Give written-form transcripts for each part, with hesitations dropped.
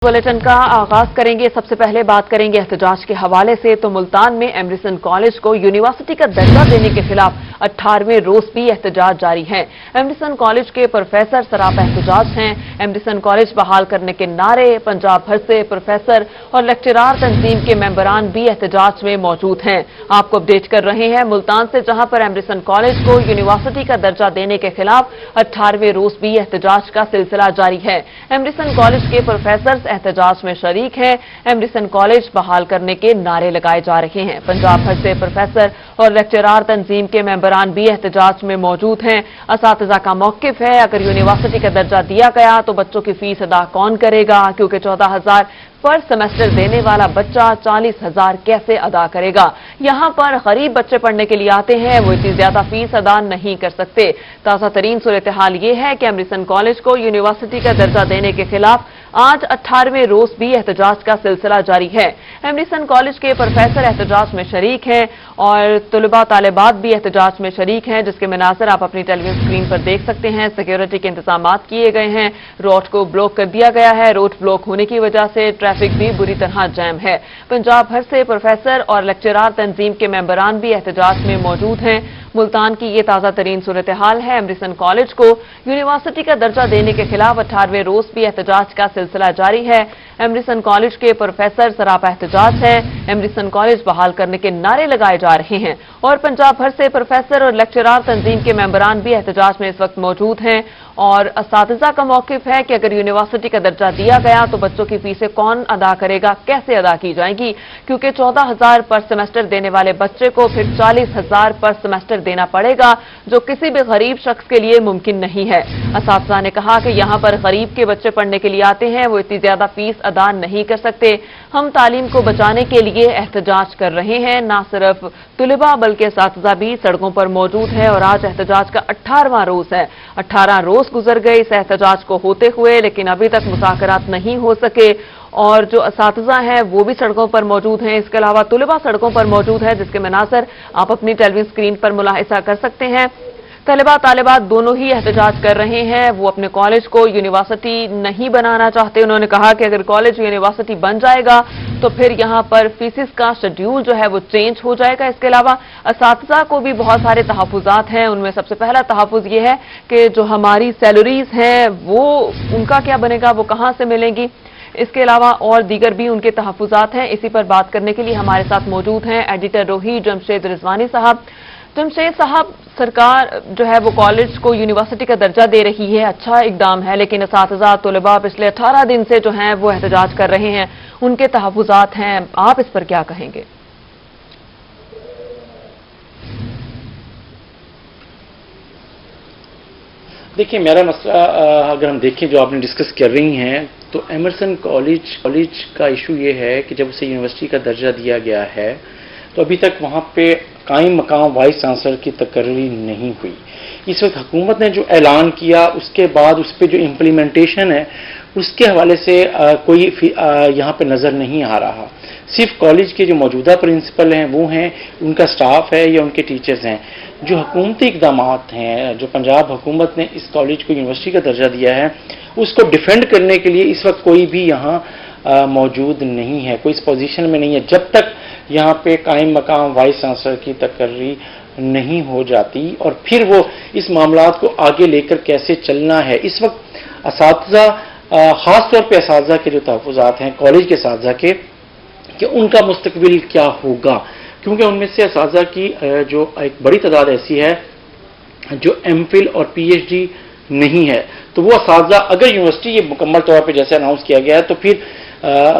Bulletin का आगाज करेंगे। सबसे पहले बात करेंगे एहतजाज के हवाले से। तो मुल्तान में एमरिसन कॉलेज को यूनिवर्सिटी का दर्जा देने के खिलाफ 18वें रोज भी एहतजाज जारी है। एमरिसन कॉलेज के प्रोफेसर सरापा एहतजाज हैं। एमरिसन कॉलेज बहाल करने के नारे, पंजाब भर से प्रोफेसर और लेक्चरार तंजीम के मेंबरान भी एहतजाज में मौजूद हैं। आपको अपडेट कर रहे हैं मुल्तान से, जहां पर एमरिसन कॉलेज को यूनिवर्सिटी का दर्जा देने के खिलाफ 18वें रोज भी एहतजाज का सिलसिला जारी है। एमरिसन कॉलेज के प्रोफेसर एहतजाज में शरीक हैं। एमरिसन कॉलेज बहाल करने के नारे लगाए जा रहे हैं। पंजाब भर से प्रोफेसर और लेक्चरार तंजीम के मेंबरान भी एहतजाज में मौजूद हैं। असातिज़ा का मौक़िफ़ है, अगर यूनिवर्सिटी का दर्जा दिया गया तो बच्चों की फीस अदा कौन करेगा, क्योंकि 14,000 पर सेमेस्टर देने वाला बच्चा 40,000 कैसे अदा करेगा। यहां पर गरीब बच्चे पढ़ने के लिए आते हैं, वो इतनी ज्यादा फीस अदा नहीं कर सकते। ताज़ा तरीन सूरत हाल ये है कि एमरिसन कॉलेज को यूनिवर्सिटी का दर्जा देने के खिलाफ आज 18वें रोज भी एहतजाज का सिलसिला जारी है। एमरिसन कॉलेज के प्रोफेसर एहतजाज में शरीक हैं और तलबा तालिबात भी एहतजाज में शरीक हैं, जिसके मनाज़र आप अपनी टेलीविजन स्क्रीन पर देख सकते हैं। सिक्योरिटी के इंतजाम किए गए हैं, रोड को ब्लॉक कर दिया गया है। रोड ब्लॉक होने की वजह से ट्रैफिक भी बुरी तरह जैम है। पंजाब भर से प्रोफेसर और लेक्चरार तंजीम के मेंबरान भी एहतजाज में मौजूद हैं। मुल्तान की ये ताज़ा तरीन सूरत हाल है। एमरिसन कॉलेज को यूनिवर्सिटी का दर्जा देने के खिलाफ 18वें रोज भी एहतजाज का सिलसिला जारी है। एमरिसन कॉलेज के प्रोफेसर सरापा एहतजाज है। एमरिसन कॉलेज बहाल करने के नारे लगाए जा रहे हैं और पंजाब भर से प्रोफेसर और लेक्चरार तंजीम के मेंबरान भी एहतजाज में इस वक्त मौजूद हैं। और असातिज़ा का मौक़िफ़ है कि अगर यूनिवर्सिटी का दर्जा दिया गया तो बच्चों की फीसें कौन अदा करेगा, कैसे अदा की जाएंगी, क्योंकि 14,000 पर सेमेस्टर देने वाले बच्चे को फिर 40,000 पर सेमेस्टर देना पड़ेगा, जो किसी भी गरीब शख्स के लिए मुमकिन नहीं है। असातिज़ा ने कहा कि यहाँ पर गरीब के बच्चे पढ़ने के लिए आते हैं, वो इतनी ज्यादा फीस अदा नहीं कर सकते। हम तालीम को बचाने के लिए एहतजाज कर रहे हैं। न सिर्फ तुलबा बल्कि असातिज़ा भी सड़कों पर मौजूद है और आज एहतजाज का 18वां रोज है। 18 रोज गुजर गए इस एहतजाज को होते हुए, लेकिन अभी तक मुज़ाकरात नहीं हो सके और जो असातिज़ा हैं वो भी सड़कों पर मौजूद हैं। इसके अलावा तुलबा सड़कों पर मौजूद है, जिसके मनाज़र आप अपनी टेलीविजन स्क्रीन पर मुलाहिज़ा कर सकते हैं। तलबा तालिबात दोनों ही एहतजाज कर रहे हैं। वो अपने कॉलेज को यूनिवर्सिटी नहीं बनाना चाहते। उन्होंने कहा कि अगर कॉलेज यूनिवर्सिटी बन जाएगा तो फिर यहाँ पर फीसिस का शेड्यूल जो है वो चेंज हो जाएगा। इसके अलावा असातिज़ा को भी बहुत सारे तहफ़्फ़ुज़ात हैं। उनमें सबसे पहला तहफ़्फ़ुज़ ये है कि जो हमारी सैलरीज हैं वो उनका क्या बनेगा, वो कहाँ से मिलेंगी। इसके अलावा और दीगर भी उनके तहफ़्फ़ुज़ात हैं। इसी पर बात करने के लिए हमारे साथ मौजूद हैं एडिटर रोही जमशेद रिजवानी साहब। जमशेद साहब, सरकार जो है वो कॉलेज को यूनिवर्सिटी का दर्जा दे रही है, अच्छा इकदाम है, लेकिन असातिज़ा तुलबा पिछले 18 दिन से जो हैं वो एहतजाज कर रहे हैं, उनके तहफ़्फ़ुज़ात हैं, आप इस पर क्या कहेंगे? देखिए, मेरा मसला अगर हम देखें जो आपने डिस्कस कर रही हैं, तो एमरिसन कॉलेज का इशू ये है कि जब उसे यूनिवर्सिटी का दर्जा दिया गया है तो अभी तक वहाँ पे कायम मकाम वाइस चांसलर की तकर्री नहीं हुई। इस वक्त हुकूमत ने जो ऐलान किया उसके बाद उस पर जो इम्प्लीमेंटेशन है उसके हवाले से कोई यहाँ पे नज़र नहीं आ रहा। सिर्फ कॉलेज के जो मौजूदा प्रिंसिपल हैं वो हैं, उनका स्टाफ है या उनके टीचर्स हैं। जो हुकूमती इकदाम हैं, जो पंजाब हुकूमत ने इस कॉलेज को यूनिवर्सिटी का दर्जा दिया है, उसको डिफेंड करने के लिए इस वक्त कोई भी यहाँ मौजूद नहीं है, कोई इस पोजीशन में नहीं है जब तक यहाँ पे कायम मकाम वाइस चांसलर की तकर्री नहीं हो जाती। और फिर वो इस मामलात को आगे लेकर कैसे चलना है, इस वक्त असातिज़ा ख़ास तौर पे असातिज़ा के जो तहफ़्फ़ुज़ात हैं कॉलेज के असातिज़ा के, कि उनका मुस्तक़बिल क्या होगा, क्योंकि उनमें से असातिज़ा की जो एक बड़ी तादाद ऐसी है जो एमफिल और पीएचडी नहीं है। तो वो असातिज़ा अगर यूनिवर्सिटी ये मुकम्मल तौर पे जैसे अनाउंस किया गया है तो फिर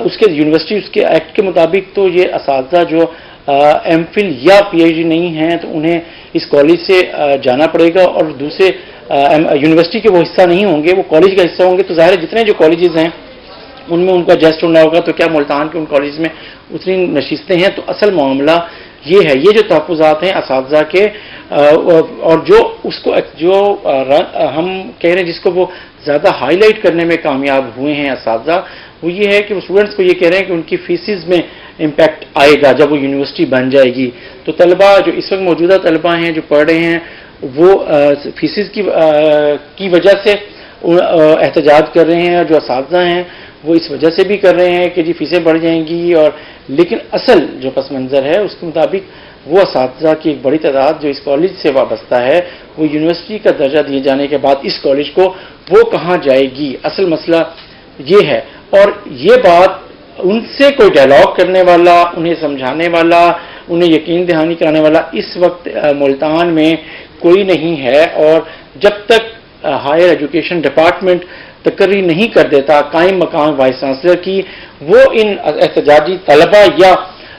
उसके यूनिवर्सिटी उसके एक्ट के मुताबिक तो ये असातिज़ा जो एमफिल या पीएचडी नहीं हैं तो उन्हें इस कॉलेज से जाना पड़ेगा और दूसरे यूनिवर्सिटी के वो हिस्सा नहीं होंगे, वो कॉलेज का हिस्सा होंगे। तो ज़ाहिर है जितने जो कॉलेजेस हैं उनमें उनका एडजस्ट होना होगा। तो क्या मुल्तान के उन कॉलेज में उतनी नशिस्तें हैं? तो असल मामला ये है, ये जो तहफ़्फ़ुज़ात हैं असातिज़ा के और जो उसको जो हम कह रहे हैं जिसको वो ज़्यादा हाईलाइट करने में कामयाब हुए हैं असातिज़ा, वो ये है कि वो स्टूडेंट्स को ये कह रहे हैं कि उनकी फीसिस में इम्पैक्ट आएगा जब वो यूनिवर्सिटी बन जाएगी। तो तलबा जो इस वक्त मौजूदा तलबा हैं जो पढ़ रहे हैं वो फीसिस की वजह से احتجاج کر رہے ہیں، اور جو اساتذہ ہیں وہ اس وجہ سے بھی کر رہے ہیں کہ جی فیسیں بڑھ جائیں گی، اور لیکن اصل جو پس منظر ہے اس کے مطابق وہ اساتذہ کی ایک بڑی تعداد جو اس کالج سے وابستہ ہے وہ یونیورسٹی کا درجہ دیے جانے کے بعد اس کالج کو وہ کہاں جائے گی، اصل مسئلہ یہ ہے۔ اور یہ بات ان سے کوئی ڈائلاگ کرنے والا، انہیں سمجھانے والا، انہیں یقین دہانی کرانے والا اس وقت ملتان میں کوئی نہیں ہے، اور جب تک ہائر ایجوکیشن ڈپارٹمنٹ تقرری نہیں کر دیتا قائم مقام وائس چانسلر کی، وہ ان احتجاجی طلبہ یا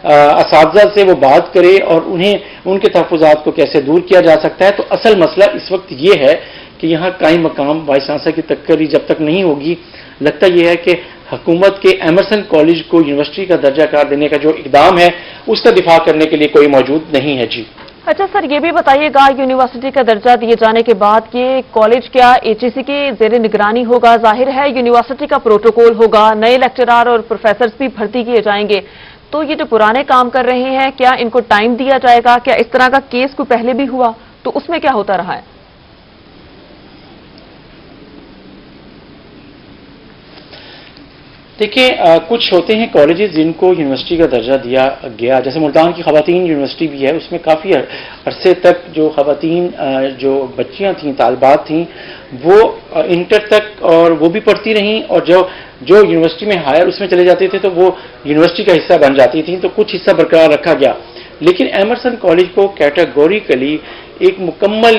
اساتذہ سے وہ بات کرے اور انہیں ان کے تحفظات کو کیسے دور کیا جا سکتا ہے، تو اصل مسئلہ اس وقت یہ ہے کہ یہاں قائم مقام وائس چانسلر کی تقرری جب تک نہیں ہوگی، لگتا یہ ہے کہ حکومت کے ایمرسن کالج کو یونیورسٹی کا درجہ قرار دینے کا جو اقدام ہے اس کا دفاع کرنے کے لیے کوئی موجود نہیں ہے۔ جی اچھا سر، یہ بھی بتائیے گا یونیورسٹی کا درجہ دیے جانے کے بعد یہ کالج کیا HEC کی زیر نگرانی ہوگا؟ ظاہر ہے یونیورسٹی کا پروٹوکول ہوگا، نئے لیکچرار اور پروفیسرز بھی بھرتی کیے جائیں گے، تو یہ جو پرانے کام کر رہے ہیں کیا ان کو ٹائم دیا جائے گا؟ کیا اس طرح کا کیس کو پہلے بھی ہوا تو اس میں کیا ہوتا رہا ہے؟ دیکھیں، کچھ ہوتے ہیں کالجز جن کو یونیورسٹی کا درجہ دیا گیا، جیسے ملتان کی خواتین یونیورسٹی بھی ہے، اس میں کافی عرصے تک جو خواتین جو بچیاں تھیں، طالبات تھیں، وہ انٹر تک اور وہ بھی پڑھتی رہیں، اور جو یونیورسٹی میں ہائر اس میں چلے جاتے تھے تو وہ یونیورسٹی کا حصہ بن جاتی تھیں، تو کچھ حصہ برقرار رکھا گیا۔ لیکن ایمرسن کالج کو کیٹیگوریکلی ایک مکمل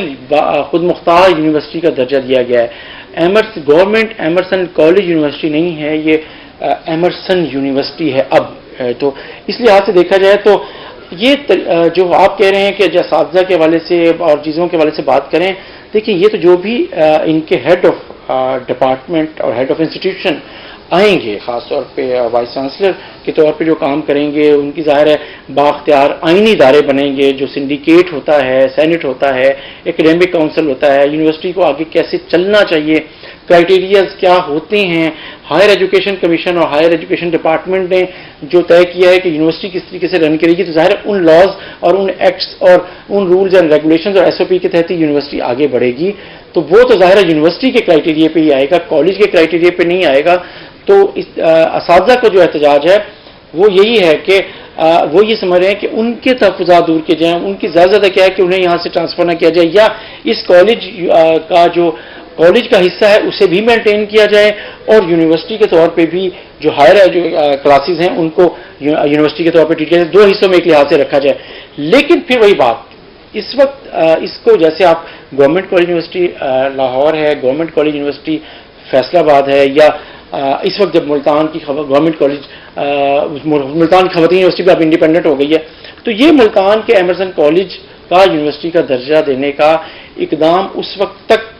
خود مختار یونیورسٹی کا درجہ دیا گیا ہے۔ گورنمنٹ ایمرسن کالج یونیورسٹی نہیں ہے، یہ ایمرسن یونیورسٹی ہے اب۔ تو اس لحاظ سے دیکھا جائے تو یہ جو آپ کہہ رہے ہیں کہ اساتذہ کے حوالے سے اور چیزوں کے حوالے سے بات کریں، دیکھیں یہ تو جو بھی ان کے ہیڈ آف ڈپارٹمنٹ اور ہیڈ آف انسٹیٹیوشن آئیں گے، خاص طور پہ وائس چانسلر کے طور پہ جو کام کریں گے، ان کی ظاہر ہے بااختیار آئینی ادارے بنیں گے، جو سنڈیکیٹ ہوتا ہے، سینٹ ہوتا ہے، ایکڈیمک کونسل ہوتا ہے، یونیورسٹی کو آگے کیسے چلنا چاہیے، کرائٹیریاز کیا ہوتے ہیں، ہائر ایجوکیشن کمیشن اور ہائر ایجوکیشن ڈپارٹمنٹ نے جو طے کیا ہے کہ یونیورسٹی کس طریقے سے رن کرے گی، تو ظاہر ہے ان لاز اور ان ایکٹس اور ان رولز اینڈ ریگولیشنز اور SOP کے تحت ہی یونیورسٹی آگے بڑھے گی، تو وہ تو ظاہر ہے یونیورسٹی کے کرائٹیریا پہ ہی آئے گا، کالج کے کرائٹیریا پہ نہیں آئے گا۔ تو اساتذہ کو جو احتجاج ہے وہ یہی ہے کہ وہ یہ سمجھ رہے ہیں کہ ان کے تحفظات دور کیے جائیں، ان کی زیادہ کیا ہے کہ انہیں یہاں سے ٹرانسفر نہ کیا جائے، یا اس کالج کا جو کالج کا حصہ ہے اسے بھی مینٹین کیا جائے، اور یونیورسٹی کے طور پہ بھی جو ہائر کلاسز ہیں ان کو یونیورسٹی کے طور پہ ٹریٹ کیا جائے، دو حصوں میں ایک لحاظ سے رکھا جائے۔ لیکن پھر وہی بات، اس وقت اس کو جیسے آپ گورنمنٹ کالج یونیورسٹی لاہور ہے، گورنمنٹ کالج یونیورسٹی فیصل آباد ہے، یا اس وقت جب ملتان کی گورنمنٹ کالج ملتان کی خواتین یونیورسٹی بھی اب انڈیپینڈنٹ ہو گئی ہے، تو یہ ملتان کے ایمرسن کالج کا یونیورسٹی کا درجہ دینے کا اقدام اس وقت تک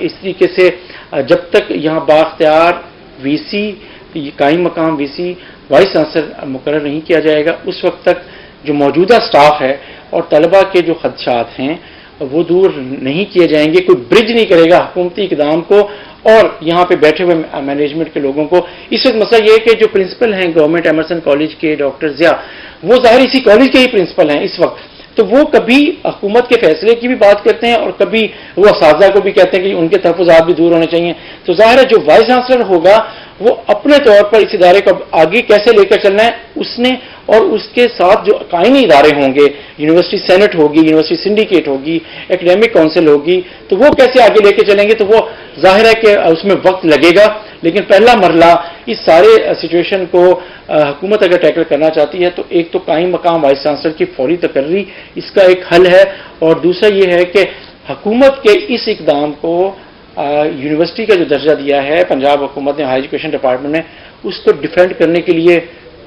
اس طریقے سے جب تک یہاں بااختیار VC قائم مقام VC وائس چانسلر مقرر نہیں کیا جائے گا، اس وقت تک جو موجودہ سٹاف ہے اور طلباء کے جو خدشات ہیں وہ دور نہیں کیے جائیں گے، کوئی برج نہیں کرے گا حکومتی اقدام کو اور یہاں پہ بیٹھے ہوئے مینجمنٹ کے لوگوں کو۔ اس وقت مسئلہ یہ ہے کہ جو پرنسپل ہیں گورنمنٹ ایمرسن کالج کے ڈاکٹر ضیاء، وہ ظاہر اسی کالج کے ہی پرنسپل ہیں اس وقت، تو وہ کبھی حکومت کے فیصلے کی بھی بات کرتے ہیں اور کبھی وہ اساتذہ کو بھی کہتے ہیں کہ ان کے تحفظات بھی دور ہونے چاہیے۔ تو ظاہر ہے جو وائس چانسلر ہوگا وہ اپنے طور پر اس ادارے کو آگے کیسے لے کر چلنا ہے اس نے، اور اس کے ساتھ جو قائمی ادارے ہوں گے، یونیورسٹی سینٹ ہوگی، یونیورسٹی سنڈیکیٹ ہوگی، ایکڈیمک کونسل ہوگی، تو وہ کیسے آگے لے کے چلیں گے، تو وہ ظاہر ہے کہ اس میں وقت لگے گا۔ لیکن پہلا مرحلہ اس سارے سچویشن کو حکومت اگر ٹیکل کرنا چاہتی ہے تو ایک تو قائم مقام وائس چانسلر کی فوری تقرری اس کا ایک حل ہے، اور دوسرا یہ ہے کہ حکومت کے اس اقدام کو یونیورسٹی کا جو درجہ دیا ہے پنجاب حکومت نے، ہائر ایجوکیشن ڈپارٹمنٹ نے، اس کو ڈیفینڈ کرنے کے لیے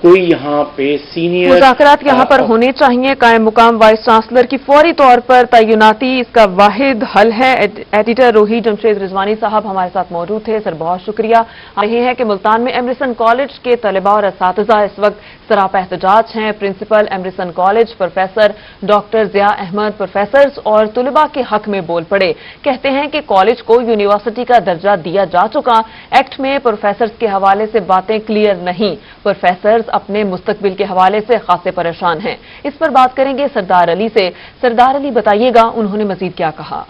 کوئی یہاں پہ سینئر مذاکرات یہاں پر ہونے چاہیے۔ قائم مقام وائس چانسلر کی فوری طور پر تعیناتی اس کا واحد حل ہے۔ ایڈیٹر روحی جمشید رضوانی صاحب ہمارے ساتھ موجود تھے، سر بہت شکریہ۔ یہ ہے کہ ملتان میں ایمرسن کالج کے طلباء اور اساتذہ اس وقت سراپا احتجاج ہیں۔ Principal Emerson college professor doctor Zia Ahmad professors اور طلباء کے حق میں بول پڑے، کہتے ہیں کہ کالج کو یونیورسٹی کا درجہ دیا جا چکا، ایکٹ میں پروفیسرز کے حوالے سے باتیں کلیئر نہیں، پروفیسرز اپنے مستقبل کے حوالے سے خاصے پریشان ہیں۔ اس پر بات کریں گے سردار علی سے۔ سردار علی بتائیے گا انہوں نے مزید کیا کہا؟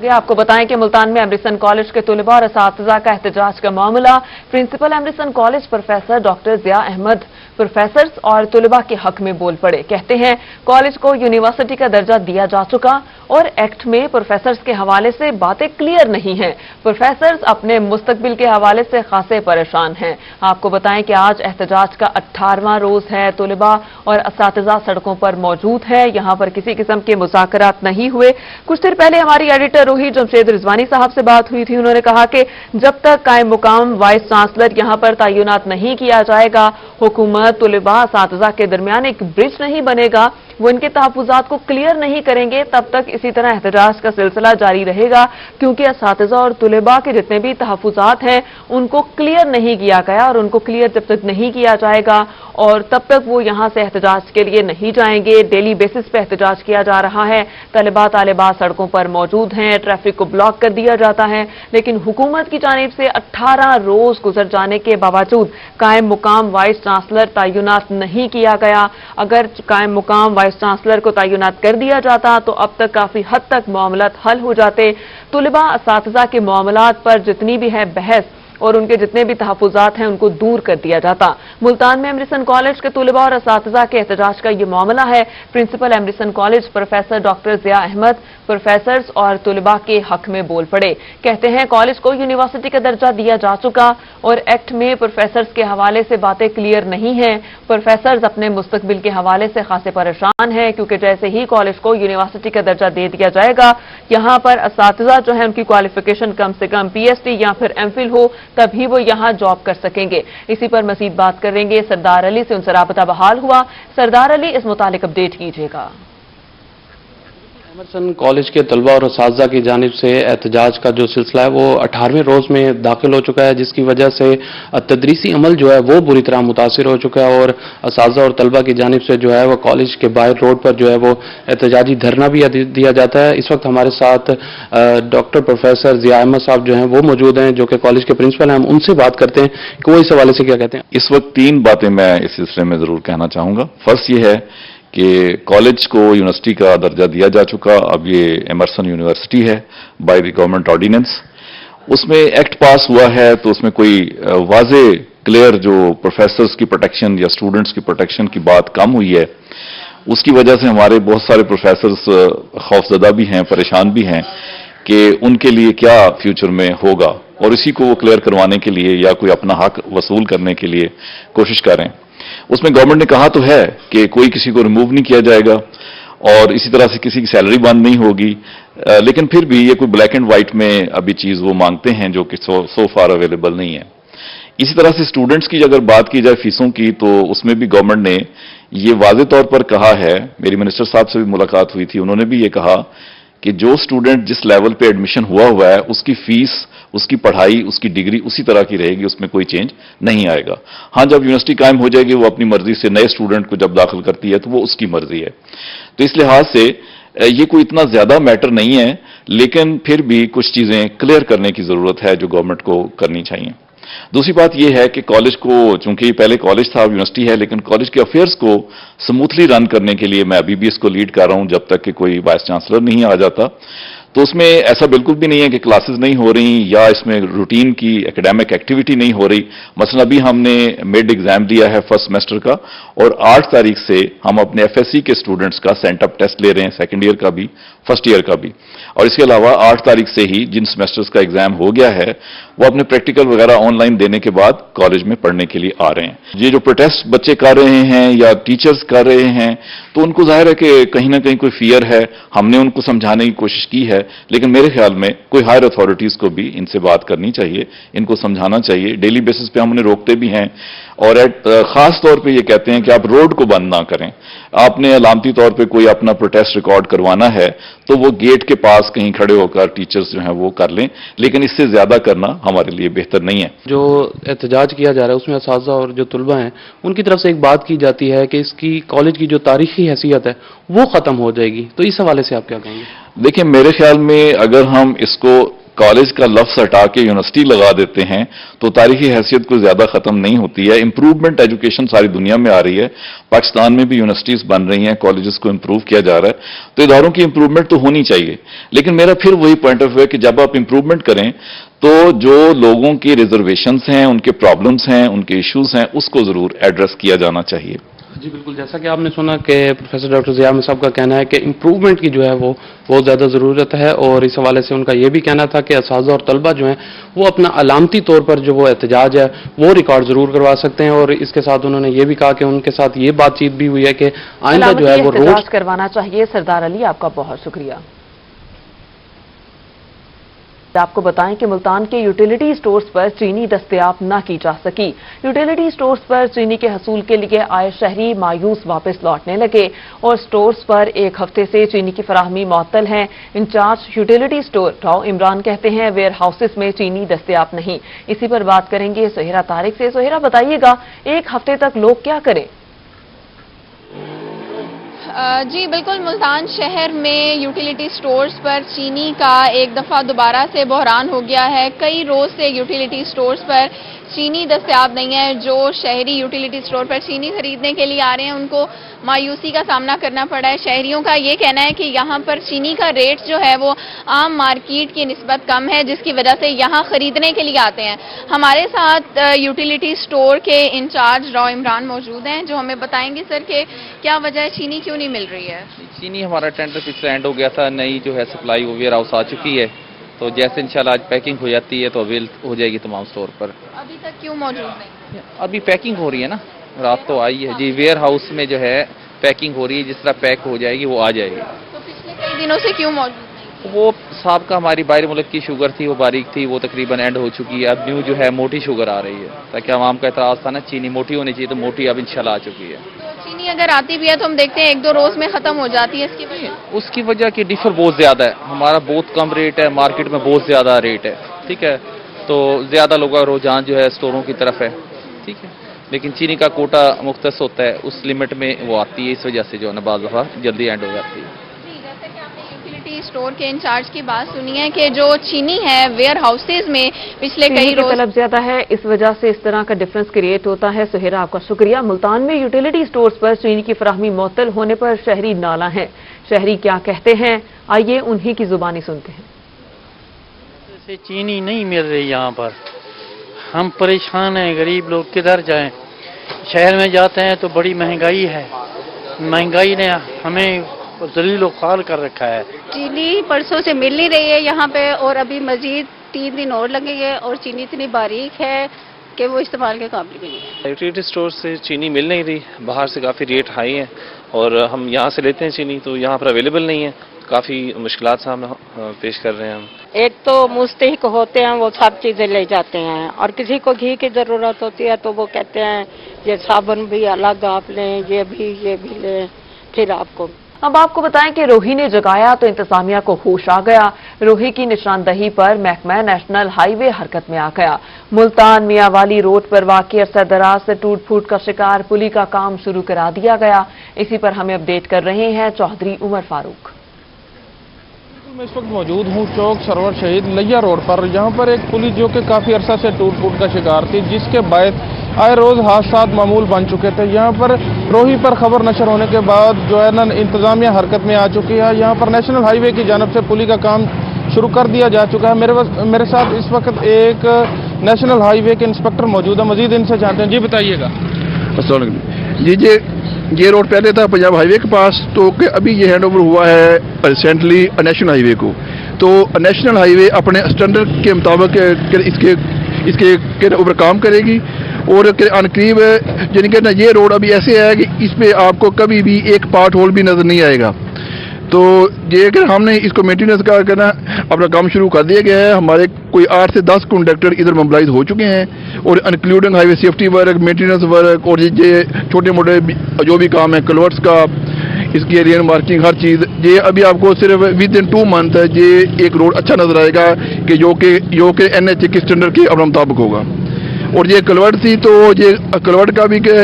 आपको बताएं कि मुल्तान में एमरिसन कॉलेज के तलबा और असातिज़ा का एहतजाज का मामला। Principal Emerson college professor doctor Zia Ahmed professors और तलबा के हक में बोल पड़े। कहते हैं कॉलेज को यूनिवर्सिटी का दर्जा दिया जा चुका और एक्ट में प्रोफेसर्स के हवाले से बातें क्लियर नहीं हैं। प्रोफेसर्स अपने मुस्तकबिल के हवाले से खासे परेशान हैं। आपको बताएं कि आज एहतजाज का 18वां रोज है। तलबा और असातिज़ा सड़कों पर मौजूद है। यहां पर किसी किस्म के मुज़ाकरात नहीं हुए। कुछ देर पहले हमारी एडिटर रोही जमशेद रिजवानी साहब से बात हुई थी। उन्होंने कहा कि जब तक कायम मुकाम वाइस चांसलर यहां पर तैनात नहीं किया जाएगा, हुकूमत तलबा असातिज़ा के दरमियान एक ब्रिज नहीं बनेगा, वो इनके तहफ़्फ़ुज़ात को क्लियर नहीं करेंगे, तब तक इसी तरह एहतजाज का सिलसिला जारी रहेगा। क्योंकि असातिज़ा और तलबा के जितने भी तहफ़्फ़ुज़ात हैं उनको क्लियर नहीं किया गया और उनको क्लियर जब तक नहीं किया जाएगा और तब तक वो यहाँ से एहतजाज के लिए नहीं जाएंगे। डेली बेसिस पे एहतजाज किया जा रहा है। तलबा तालिबात सड़कों पर मौजूद हैं, ट्रैफिक को ब्लॉक कर दिया जाता है, लेकिन हुकूमत की जानिब से 18 रोज गुजर जाने के बावजूद कायम मुकाम वाइस चांसलर तैनात नहीं किया गया। अगर कायम मुकाम वाइस चांसलर को तैनात कर दिया जाता तो अब तक काफी हद तक मामलात हल हो जाते। तलबा असातिज़ा के मामलात पर जितनी भी है बहस और उनके जितने भी तहफ़्फ़ुज़ात हैं उनको दूर कर दिया जाता। मुल्तान में एमरिसन कॉलेज के तलबा और असातिज़ा के एहतजाज का ये मामला है। Principal Emerson college professor doctor Zia Ahmed professors और तलबा के हक में बोल पड़े। कहते हैं कॉलेज को यूनिवर्सिटी का दर्जा दिया जा चुका और एक्ट में प्रोफेसर्स के हवाले से बातें क्लियर नहीं हैं। प्रोफेसर्स अपने मुस्तकबिल के हवाले से खासे परेशान हैं क्योंकि जैसे ही कॉलेज को यूनिवर्सिटी का दर्जा दे दिया जाएगा, यहाँ पर असातिज़ा जो है उनकी क्वालिफिकेशन कम से कम PhD या फिर MPhil हो, तभी वो यहाँ जॉब कर सकेंगे। इसी पर मजीद बात करेंगे सरदार अली से, उनसे राबता बहाल हुआ। सरदार अली, इस मुतालिक अपडेट कीजिएगा। एमरसन कॉलेज के तलबा और असातिज़ा की जानिब से एहतजाज का जो सिलसिला है वो 18वें रोज में दाखिल हो चुका है, जिसकी वजह से तदरीसी अमल जो है वो बुरी तरह मुतासिर हो चुका है और असातिज़ा और तलबा की जानिब से जो है वो कॉलेज के बाहर रोड पर जो है वो एहतजाजी धरना भी दिया जाता है। इस वक्त हमारे साथ डॉक्टर प्रोफेसर ज़िया अहमद साहब जो हैं वो मौजूद हैं, जो कि कॉलेज के प्रिंसिपल हैं। हम उनसे बात करते हैं कि वो इस हवाले से क्या कहते हैं। इस वक्त 3 बातें मैं इस सिलसिले में जरूर कहना चाहूंगा। फर्स्ट ये है कि कॉलेज को यूनिवर्सिटी का दर्जा दिया जा चुका, अब ये एमरसन यूनिवर्सिटी है बाय द गवर्नमेंट ऑर्डिनेंस। उसमें एक्ट पास हुआ है तो उसमें कोई वाजे क्लियर जो प्रोफेसर्स की प्रोटेक्शन या स्टूडेंट्स की प्रोटेक्शन की बात कम हुई है, उसकी वजह से हमारे बहुत सारे प्रोफेसर्स खौफजदा भी हैं, परेशान भी हैं कि उनके लिए क्या फ्यूचर में होगा, और इसी को वो क्लियर करवाने के लिए या कोई अपना हक वसूल करने के लिए कोशिश कर रहे हैं। उसमें गवर्नमेंट ने कहा तो है कि कोई किसी को रिमूव नहीं किया जाएगा और इसी तरह से किसी की सैलरी बंद नहीं होगी, लेकिन फिर भी ये कोई ब्लैक एंड व्हाइट में अभी चीज वो मांगते हैं जो कि सो फार अवेलेबल नहीं है। इसी तरह से स्टूडेंट्स की अगर बात की जाए फीसों की, तो उसमें भी गवर्नमेंट ने ये वाज़े तौर पर कहा है, मेरी मिनिस्टर साहब से भी मुलाकात हुई थी, उन्होंने भी ये कहा कि जो स्टूडेंट जिस लेवल पे एडमिशन हुआ है उसकी फीस, उसकी पढ़ाई, उसकी डिग्री उसी तरह की रहेगी, उसमें कोई चेंज नहीं आएगा। हाँ, जब यूनिवर्सिटी कायम हो जाएगी वो अपनी मर्जी से नए स्टूडेंट को जब दाखिल करती है तो वो उसकी मर्जी है। तो इस लिहाज से ये कोई इतना ज्यादा मैटर नहीं है, लेकिन फिर भी कुछ चीजें क्लियर करने की जरूरत है जो गवर्नमेंट को करनी चाहिए। दूसरी बात यह है कि कॉलेज को, चूंकि पहले कॉलेज था अब यूनिवर्सिटी है, लेकिन कॉलेज के अफेयर्स को स्मूथली रन करने के लिए मैं अभी भी इसको लीड कर रहा हूं जब तक कि कोई वाइस चांसलर नहीं आ जाता। तो उसमें ऐसा बिल्कुल भी नहीं है कि क्लासेस नहीं हो रही या इसमें रूटीन की एकेडमिक एक्टिविटी नहीं हो रही। मसलन अभी हमने मिड एग्जाम दिया है फर्स्ट सेमेस्टर का और 8 तारीख से हम अपने FSC के स्टूडेंट्स का सेंटअप टेस्ट ले रहे हैं, सेकंड ईयर का भी, फर्स्ट ईयर का भी। और इसके अलावा 8 तारीख से ही जिन सेमेस्टर्स का एग्जाम हो गया है वो अपने प्रैक्टिकल वगैरह ऑनलाइन देने के बाद कॉलेज में पढ़ने के लिए आ रहे हैं। ये जो प्रोटेस्ट बच्चे कर रहे हैं या टीचर्स कर रहे हैं, तो उनको जाहिर है कि कहीं ना कहीं कोई फियर है, हमने उनको समझाने की कोशिश की है, लेकिन मेरे ख्याल में कोई हायर अथॉरिटीज को भी इनसे बात करनी चाहिए, इनको समझाना चाहिए। डेली बेसिस पे हम उन्हें रोकते भी हैं और खास तौर पे ये कहते हैं कि आप रोड को बंद ना करें, आपने अलामती तौर पे कोई अपना प्रोटेस्ट रिकॉर्ड करवाना है तो वो गेट के पास कहीं खड़े होकर टीचर्स जो हैं वो कर लें, लेकिन इससे ज्यादा करना हमारे लिए बेहतर नहीं है। जो एहतजाज किया जा रहा है उसमें असातिज़ा और जो तलबा हैं उनकी तरफ से एक बात की जाती है कि इसकी कॉलेज की जो तारीखी हैसियत है वो खत्म हो जाएगी, तो इस हवाले से आप क्या कहेंगे? देखिए, मेरे ख्याल में अगर हम इसको کالج کا لفظ ہٹا کے یونیورسٹی لگا دیتے ہیں تو تاریخی حیثیت کوئی زیادہ ختم نہیں ہوتی ہے. امپروومنٹ ایجوکیشن ساری دنیا میں آ رہی ہے, پاکستان میں بھی یونیورسٹیز بن رہی ہیں, کالجز کو امپروو کیا جا رہا ہے, تو اداروں کی امپروومنٹ تو ہونی چاہیے. لیکن میرا پھر وہی پوائنٹ آف ویو ہے کہ جب آپ امپروومنٹ کریں تو جو لوگوں کی ریزرویشنز ہیں, ان کے پرابلمز ہیں, ان کے ایشوز ہیں, اس کو ضرور ایڈریس کیا جانا چاہیے. جی بالکل, جیسا کہ آپ نے سنا کہ پروفیسر ڈاکٹر ضیاء احمد صاحب کا کہنا ہے کہ امپروومنٹ کی جو ہے وہ بہت زیادہ ضرورت ہے, اور اس حوالے سے ان کا یہ بھی کہنا تھا کہ اساتذہ اور طلبہ جو ہیں وہ اپنا علامتی طور پر جو وہ احتجاج ہے وہ ریکارڈ ضرور کروا سکتے ہیں. اور اس کے ساتھ انہوں نے یہ بھی کہا کہ ان کے ساتھ یہ بات چیت بھی ہوئی ہے کہ آئندہ جو ہے وہ احتجاج کروانا چاہیے. سردار علی, آپ کا بہت شکریہ. آپ کو بتائیں کہ ملتان کے یوٹیلیٹی سٹورز پر چینی دستیاب نہ کی جا سکی. یوٹیلیٹی سٹورز پر چینی کے حصول کے لیے آئے شہری مایوس واپس لوٹنے لگے اور سٹورز پر ایک ہفتے سے چینی کی فراہمی معطل ہے. Incharge utility store Rao Imran کہتے ہیں ویئر ہاؤسز میں چینی دستیاب نہیں. اسی پر بات کریں گے سہیرا طارق سے. سہیرا, بتائیے گا ایک ہفتے تک لوگ کیا کریں؟ جی بالکل, ملتان شہر میں یوٹیلیٹی سٹورز پر چینی کا ایک دفعہ دوبارہ سے بحران ہو گیا ہے. کئی روز سے یوٹیلیٹی سٹورز پر چینی دستیاب نہیں ہے. جو شہری یوٹیلیٹی سٹور پر چینی خریدنے کے لیے آ رہے ہیں ان کو مایوسی کا سامنا کرنا پڑا ہے. شہریوں کا یہ کہنا ہے کہ یہاں پر چینی کا ریٹ جو ہے وہ عام مارکیٹ کی نسبت کم ہے, جس کی وجہ سے یہاں خریدنے کے لیے آتے ہیں. ہمارے ساتھ یوٹیلیٹی سٹور کے انچارج راؤ عمران موجود ہیں جو ہمیں بتائیں گے سر کہ کیا وجہ ہے چینی کیوں نہیں مل رہی ہے. چینی ہمارا ٹینڈر پچھلا اینڈ ہو گیا تھا, نئی جو ہے سپلائی ویئر ہاؤس آ چکی ہے, تو جیسے انشاءاللہ آج پیکنگ ہو جاتی ہے تو اویل ہو جائے گی تمام سٹور پر. ابھی تک کیوں موجود نہیں؟ ابھی پیکنگ ہو رہی ہے نا, رات تو آئی ہے جی. ویئر ہاؤس میں جو ہے پیکنگ ہو رہی ہے, جس طرح پیک ہو جائے گی وہ آ جائے گی. تو پچھلے کئی دنوں سے کیوں موجود نہیں؟ وہ صاحب کا ہماری باہر ملک کی شوگر تھی, وہ باریک تھی, وہ تقریباً اینڈ ہو چکی ہے. اب نیو جو ہے موٹی شوگر آ رہی ہے, تاکہ عوام کا اعتراض تھا نا چینی موٹی ہونی چاہیے, تو موٹی اب انشاءاللہ آ چکی ہے. چینی اگر آتی بھی ہے تو ہم دیکھتے ہیں ایک دو روز میں ختم ہو جاتی ہے. اس کی وجہ کہ ڈیفر بہت زیادہ ہے, ہمارا بہت کم ریٹ ہے, مارکیٹ میں بہت زیادہ ریٹ ہے. ٹھیک ہے, تو زیادہ لوگوں کا رجحان جو ہے اسٹوروں کی طرف ہے. ٹھیک ہے, لیکن چینی کا کوٹا مختص ہوتا ہے, اس لمٹ میں وہ آتی ہے, اس وجہ سے جو ہے نا بعض دفعہ جلدی اینڈ ہو جاتی ہے. جیسے کہ آپ نے یوٹیلیٹی سٹور کے انچارج کی بات سنی ہے کہ جو چینی ہے ویئر ہاؤسز میں پچھلے کئی روز طلب زیادہ ہے, اس وجہ سے اس طرح کا ڈفرنس کریٹ ہوتا ہے. سہیرا, آپ کا شکریہ. ملتان میں یوٹیلیٹی سٹورز پر چینی کی فراہمی معطل ہونے پر شہری نالاں ہیں. شہری کیا کہتے ہیں, آئیے انہی کی زبانی سنتے ہیں. چینی نہیں مل رہی یہاں پر, ہم پریشان ہیں, غریب لوگ کدھر جائیں. شہر میں جاتے ہیں تو بڑی مہنگائی ہے, مہنگائی نے ہمیں ذلیل و خوار کر رکھا ہے. چینی پرسوں سے مل نہیں رہی ہے یہاں پہ, اور ابھی مزید 3 دن اور لگیں گے, اور چینی اتنی باریک ہے کہ وہ استعمال کے قابل نہیں ہے. یوٹیلیٹی سٹور سے چینی مل نہیں رہی, باہر سے کافی ریٹ ہائی ہیں, اور ہم یہاں سے لیتے ہیں چینی تو یہاں پر اویلیبل نہیں ہے. کافی مشکلات سامنے پیش کر رہے ہیں ہم. ایک تو مستحق ہوتے ہیں, وہ سب چیزیں لے جاتے ہیں, اور کسی کو گھی کی ضرورت ہوتی ہے تو وہ کہتے ہیں یہ صابن بھی الگ آپ لیں, یہ بھی لیں, پھر آپ کو. اب آپ کو بتائیں کہ روہی نے جگایا تو انتظامیہ کو ہوش آ گیا. روہی کی نشاندہی پر محکمہ نیشنل ہائی وے حرکت میں آ گیا. ملتان میاں والی روڈ پر واقع عرصہ دراز سے ٹوٹ پھوٹ کا شکار پلی کا کام شروع کرا دیا گیا. اسی پر ہمیں اپڈیٹ کر رہے ہیں چودھری عمر فاروق. میں اس وقت موجود ہوں چوک سرور شہید لیا روڈ پر. یہاں پر ایک پلی جو کہ کافی عرصہ سے ٹوٹ پھوٹ کا شکار تھی, جس کے باعث آئے روز حادثات معمول بن چکے تھے. یہاں پر روہی پر خبر نشر ہونے کے بعد جو ہے نا انتظامیہ حرکت میں آ چکی ہے. یہاں پر نیشنل ہائی وے کی جانب سے پلی کا کام شروع کر دیا جا چکا ہے. میرے ساتھ اس وقت ایک نیشنل ہائی وے کے انسپکٹر موجود ہے, مزید ان سے جانتے ہیں. جی بتائیے گا. السلام علیکم. جی یہ روڈ پہلے تھا پنجاب ہائی وے کے پاس, تو کہ ابھی یہ ہینڈ اوور ہوا ہے ریسنٹلی نیشنل ہائی وے کو. تو نیشنل ہائی وے اپنے اسٹینڈرڈ کے مطابق اس کے اوپر کام کرے گی, اور ان قریب یعنی کہ یہ روڈ ابھی ایسے ہے کہ اس پہ آپ کو کبھی بھی ایک پارٹ ہول بھی نظر نہیں آئے گا. تو یہ کہ ہم نے اس کو مینٹیننس کا کرنا اپنا کام شروع کر دیا گیا ہے. ہمارے کوئی 8 سے 10 کنڈکٹر ادھر موبلائز ہو چکے ہیں, اور انکلوڈنگ ہائی وے سیفٹی ورک, مینٹیننس ورک, اور یہ چھوٹے موٹے جو بھی کام ہے کلورٹس کا, اس کی ایریا مارکنگ, ہر چیز. یہ ابھی آپ کو صرف ود ان 2 منتھ یہ ایک روڈ اچھا نظر آئے گا کہ جو کہ NH کے اسٹینڈرڈ کے اپنے مطابق ہوگا. اور یہ کلورٹ تھی, تو یہ کلورٹ کا بھی کہ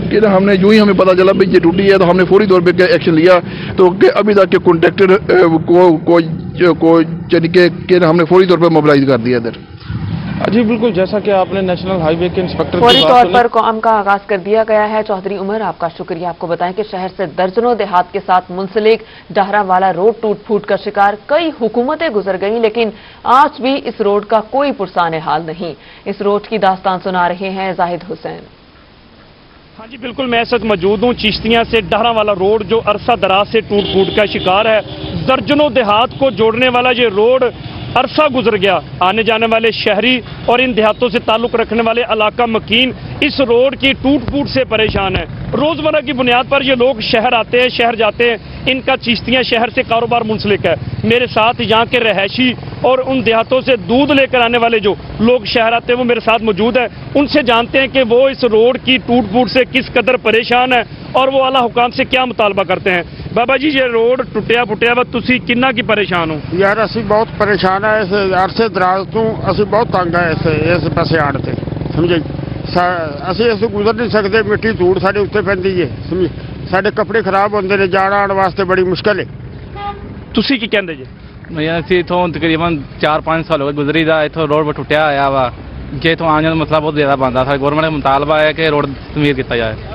कि ना हमने यूं ही हमें पता चला भाई ये टूटी है तो हमने फौरी तौर पे एक्शन लिया, तो कि अभी तक के कॉन्ट्रैक्टर को यानी कि हमने फौरी तौर पे मोबिलाइज कर दिया इधर। जी बिल्कुल, जैसा कि आपने नेशनल हाईवे के इंस्पेक्टर फौरी तौर पर काम का आगाज कर दिया गया है। चौधरी उमर, आपका शुक्रिया। आपको बताएं कि शहर से दर्जनों देहात के साथ मुंसलिक डहरावाला रोड टूट फूट का शिकार कई हुकूमतें गुजर गईं, लेकिन आज भी इस रोड का कोई पुरसाने हाल नहीं। इस रोड की दास्तान सुना रहे हैं जाहिद हुसैन। हाँ जी बिल्कुल, मैं इस वक्त मौजूद हूँ चिश्तियाँ से डहरावाला रोड, जो अरसा दराज से टूट फूट का शिकार है। दर्जनों देहात को जोड़ने वाला ये रोड अरसा गुजर गया। आने जाने वाले शहरी और इन देहातों से ताल्लुक रखने वाले इलाका मकीन इस रोड की टूट फूट से परेशान है। रोजमर्रा की बुनियाद पर ये लोग शहर आते हैं, शहर जाते हैं। इनका चिश्तियाँ शहर से कारोबार मुंसलिक है। मेरे साथ यहाँ के रहायशी और उन देहातों से दूध लेकर आने वाले जो लोग शहर आते हैं वो मेरे साथ मौजूद है। उनसे जानते हैं कि वो इस रोड की टूट फूट से किस कदर परेशान है और वो आला हुकाम से क्या मुतालबा करते हैं। बाबा जी, ये रोड टुटिया फुटिया वा तुसी किन्ना की परेशान हो? यार असी बहुत परेशान है इस अरसे दराज तो, असी बहुत तंग है इस पासे आण ते, समझे। असी इस गुजर नहीं सकते, मिट्टी धूड़ साडे उत्ते पैंदी है, समझे। साडे कपड़े खराब होंदे ने, जाण आण वास्ते बड़ी मुश्किल है। तुसी की कहंदे जे? मैं असी इथों तकरीबन 4-5 साल हो गए गुजरी दा, इथों रोड टुटिया आया वा, जे इथों आने का मसला बहुत ज्यादा बनता था। गवर्नमेंट का मुतालबा है कि रोड तमीर किया जाए।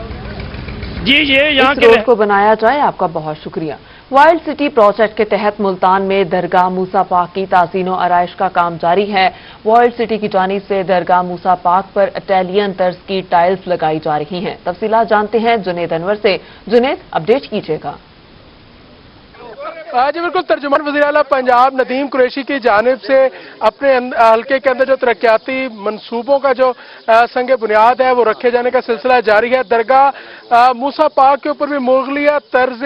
जी, ये यहाँ के रोड को बनाया जाए। आपका बहुत शुक्रिया। वाइल्ड सिटी प्रोजेक्ट के तहत मुल्तान में दरगाह मूसा पाक की ताज़ीनो आराइश का काम जारी है। वाइल्ड सिटी की जानिब से दरगाह मूसा पाक पर इटालियन तर्ज की टाइल्स लगाई जा रही हैं। तफसीलात जानते हैं जुनेद अनवर से। जुनेद, अपडेट कीजिएगा। जी बिल्कुल, तर्जुमान वज़ीर आला पंजाब नदीम कुरैशी की जानिब से अपने हल्के के अंदर जो तरक्याती मनसूबों का जो संग बुनियाद है वो रखे जाने का सिलसिला जारी है। दरगाह मूसा पाक के ऊपर भी मुगलिया तर्ज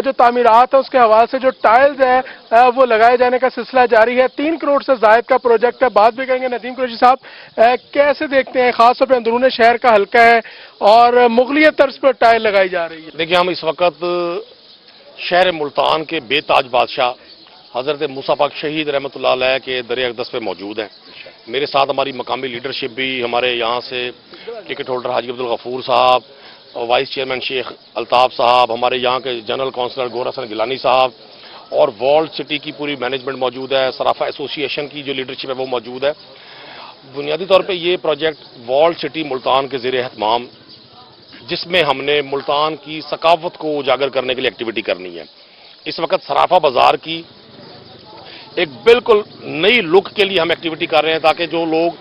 जो तामीरात है उसके हवाले से जो टाइल्स है वो लगाए जाने का सिलसिला जारी है। 3 करोड़ से जायद का प्रोजेक्ट है। बात भी करेंगे नदीम कुरैशी साहब, कैसे देखते हैं, खासतौर पर अंदरून शहर का हल्का है और मुगलिया तर्ज पर टाइल लगाई जा रही है? देखिए, हम इस वक्त शहर मुल्तान के बेताज बादशाह हज़रत मूसा पाक शहीद रहमतुल्लाह अलैह के दर अक़दस पे मौजूद हैं। मेरे साथ हमारी मकामी लीडरशिप भी, हमारे यहाँ से टिकट होल्डर हाजी अब्दुल गफूर साहब, वाइस चेयरमैन शेख अल्ताफ़ साहब, हमारे यहाँ के जनरल काउंसलर गौर हसन गिलानी साहब और वर्ल्ड सिटी की पूरी मैनेजमेंट मौजूद है। सराफा एसोसिएशन की जो लीडरशिप है वो मौजूद है। बुनियादी तौर पर ये प्रोजेक्ट वर्ल्ड सिटी मुल्तान के ज़ेर एहतमाम, जिसमें हमने मुल्तान की सकाफत को उजागर करने के लिए एक्टिविटी करनी है। इस वक्त सराफा बाजार की एक बिल्कुल नई लुक के लिए हम एक्टिविटी कर रहे हैं, ताकि जो लोग,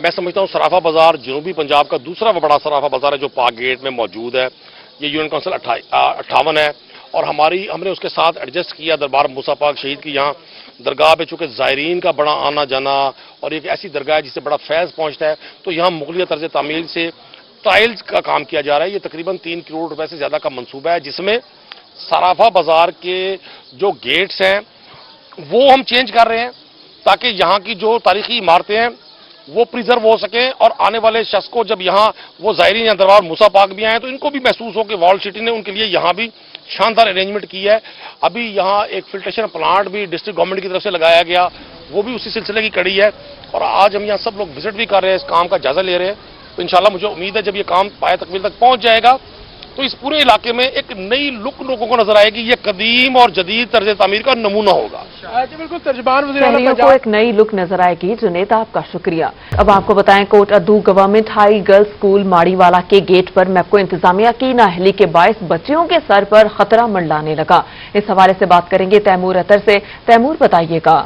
मैं समझता हूँ सराफा बाजार जनूबी पंजाब का दूसरा बड़ा सराफा बाजार है जो पाक गेट में मौजूद है। ये यूनियन काउंसिल 58 है और हमने उसके साथ एडजस्ट किया दरबार मूसा पाक शहीद की यहाँ दरगाह पे, चूँकि ज़ायरीन का बड़ा आना जाना और एक ऐसी दरगाह है जिससे बड़ा फैज़ पहुँचता है, तो यहाँ मुगलिया तर्ज तामील से टाइल्स का काम किया जा रहा है। ये तकरीबन 3 करोड़ रुपए से ज़्यादा का मंसूबा है, जिसमें सराफा बाजार के जो गेट्स हैं वो हम चेंज कर रहे हैं ताकि यहाँ की जो तारीखी इमारतें हैं वो प्रिजर्व हो सकें और आने वाले शख्स को जब यहाँ वो ज़ायरीन या दरबार मूसा पाक भी आए तो इनको भी महसूस हो कि वर्ल्ड सिटी ने उनके लिए यहाँ भी शानदार अरेंजमेंट की है। अभी यहाँ एक फिल्ट्रेशन प्लांट भी डिस्ट्रिक्ट गवर्नमेंट की तरफ से लगाया गया, वो भी उसी सिलसिले की कड़ी है और आज हम यहाँ सब लोग विजिट भी कर रहे हैं, इस काम का जायजा ले रहे हैं। तो इंशाल्लाह मुझे उम्मीद है जब ये काम पाया तकमील तक पहुंच जाएगा तो इस पूरे इलाके में एक नई लुक लोगों को नजर आएगी। ये कदीम और जदीद तर्ज तामीर का नमूना होगा। जी बिल्कुल, तर्जुमान वज़ीर शहरियों को एक नई लुक नजर आएगी। जुनेद, आपका शुक्रिया। अब आपको बताएं, कोट अद्दू government high girls school Mariwala के गेट पर मैप्को इंतजामिया की नाअहली के बायस बच्चियों के सर पर खतरा मंडलाने लगा। इस हवाले से बात करेंगे तैमूर अतर से। तैमूर, बताइएगा।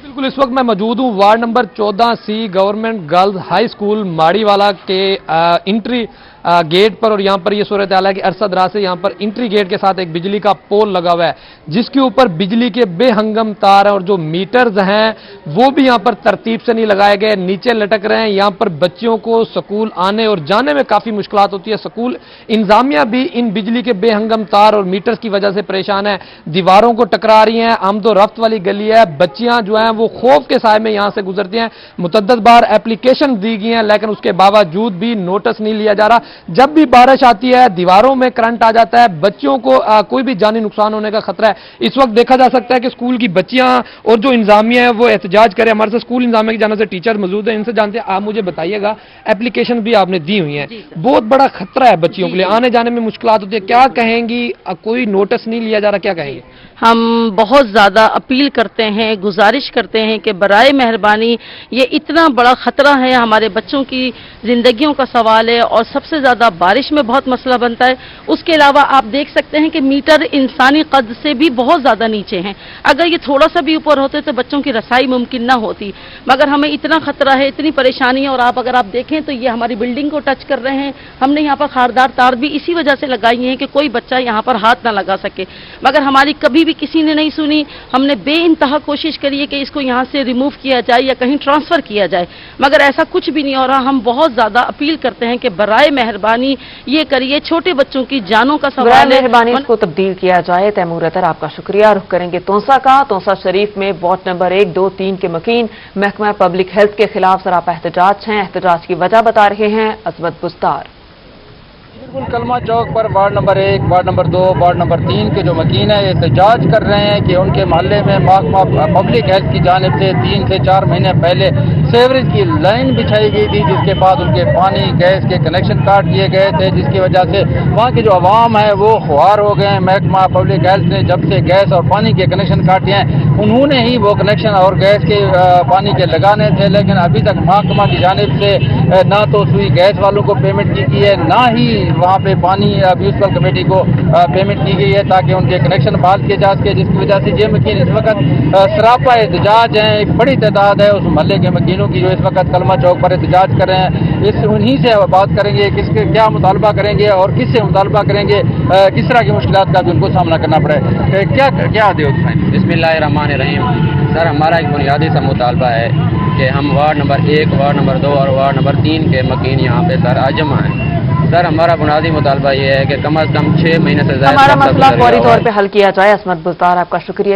बिल्कुल, इस वक्त मैं मौजूद हूँ ward number 14C government girls high school Mariwala के इंट्री गेट पर और यहाँ पर ये सूरत हाल है कि अरसा दराज से यहाँ पर इंट्री गेट के साथ एक बिजली का पोल लगा हुआ है जिसके ऊपर बिजली के बेहंगम तार और जो मीटर्स हैं वो भी यहाँ पर तरतीब से नहीं लगाए गए, नीचे लटक रहे हैं। यहाँ पर बच्चियों को स्कूल आने और जाने में काफ़ी मुश्किलात होती है। स्कूल इंतजामिया भी इन बिजली के बेहंगम तार और मीटर्स की वजह से परेशान है, दीवारों को टकरा रही हैं। आमदो रफ्त वाली गली है, बच्चियाँ जो हैं वो खौफ के साए में यहाँ से गुजरती हैं। मुतअद्दिद बार एप्लीकेशन दी गई हैं लेकिन उसके बावजूद भी नोटिस नहीं लिया जा रहा। जब भी बारिश आती है दीवारों में करंट आ जाता है, बच्चों को कोई भी जानी नुकसान होने का खतरा है। इस वक्त देखा जा सकता है कि स्कूल की बच्चियां और जो इंतजामिया है वो एहतजाज करे। हमारे साथ स्कूल इंतजामिया की जानिब से टीचर मौजूद है, इनसे जानते हैं। आप मुझे बताइएगा, एप्लीकेशन भी आपने दी हुई है, बहुत बड़ा खतरा है बच्चियों के लिए, आने जाने में मुश्किलात होती है, क्या कहेंगी? कोई नोटिस नहीं लिया जा रहा, क्या कहेंगे? हम बहुत ज़्यादा अपील करते हैं, गुजारिश करते हैं कि बराए मेहरबानी, ये इतना बड़ा ख़तरा है, हमारे बच्चों की ज़िंदगियों का सवाल है और सबसे ज़्यादा बारिश में बहुत मसला बनता है। उसके अलावा आप देख सकते हैं कि मीटर इंसानी कद से भी बहुत ज़्यादा नीचे हैं। अगर ये थोड़ा सा भी ऊपर होते तो बच्चों की रसाई मुमकिन ना होती, मगर हमें इतना ख़तरा है, इतनी परेशानी है। और अगर आप देखें तो ये हमारी बिल्डिंग को टच कर रहे हैं। हमने यहाँ पर खारदार तार भी इसी वजह से लगाई हैं कि कोई बच्चा यहाँ पर हाथ ना लगा सके, मगर हमारी कभी भी किसी ने नहीं सुनी। हमने बेइंतहा कोशिश करी है कि इसको यहाँ से रिमूव किया जाए या कहीं ट्रांसफर किया जाए, मगर ऐसा कुछ भी नहीं हो रहा। हम बहुत ज्यादा अपील करते हैं कि बराए मेहरबानी ये करिए, छोटे बच्चों की जानों का सवाल है, मेहरबानी इसको तब्दील किया जाए। तैमूर अतर, आपका शुक्रिया। रुख करेंगे तोंसा का। तोंसा शरीफ में वार्ड नंबर 1, 2, 3 के मकीन महकमा पब्लिक हेल्थ के खिलाफ सरापा एहतजाज हैं। एहतजाज की वजह बता रहे हैं अजमत बुस्तार। बिल्कुल कलमा चौक पर ward number 1, ward number 2, ward number 3 के जो मकीन है एहतजाज कर रहे हैं कि उनके मोहल्ले में महकमा पब्लिक हेल्थ की जानिब से 3 से 4 महीने पहले सीवरेज की लाइन बिछाई गई थी, जिसके बाद उनके पानी गैस के कनेक्शन काट दिए गए थे, जिसकी वजह से वहाँ की जो आवाम है वो खुआर हो गए हैं। महकमा पब्लिक हेल्थ ने जब से गैस और पानी के कनेक्शन काटे हैं, उन्होंने ही वो कनेक्शन और गैस के पानी के लगाने थे, लेकिन अभी तक महकमा की जानिब से ना तो सुई गैस वालों को पेमेंट की गई है, ना ही वहाँ पे पानी म्यूनसिपल कमेटी को पेमेंट की गई है ताकि उनके कनेक्शन बहाल किए जा सके, जिसकी वजह से ये मकीन इस वक्त सरापा एहतजाज हैं। एक बड़ी तादाद है उस मोहल्ले के मकीनों की जो इस वक्त कलमा चौक पर एहतजाज कर रहे हैं। उन्हीं से बात करेंगे, किसके क्या मुतालबा करेंगे और किससे मुतालबा करेंगे, किस तरह की मुश्किलात का भी उनको सामना करना पड़े, क्या दे बिस्मिल्लाहिर्रहमानिर्रहीम। सर, हमारा एक बुनियादी सा मुतालबा है कि हम वार्ड नंबर 1, वार्ड नंबर 2 और वार्ड नंबर 3 के मकीन यहाँ पे सर आज जमा हैं। सर, हमारा बुनियादी मुतालबा ये है कि कम से कम 6 महीने से ज़्यादा हमारा मसला फौरी तौर पे हल किया जाए। असमत बुस्तार, आपका शुक्रिया।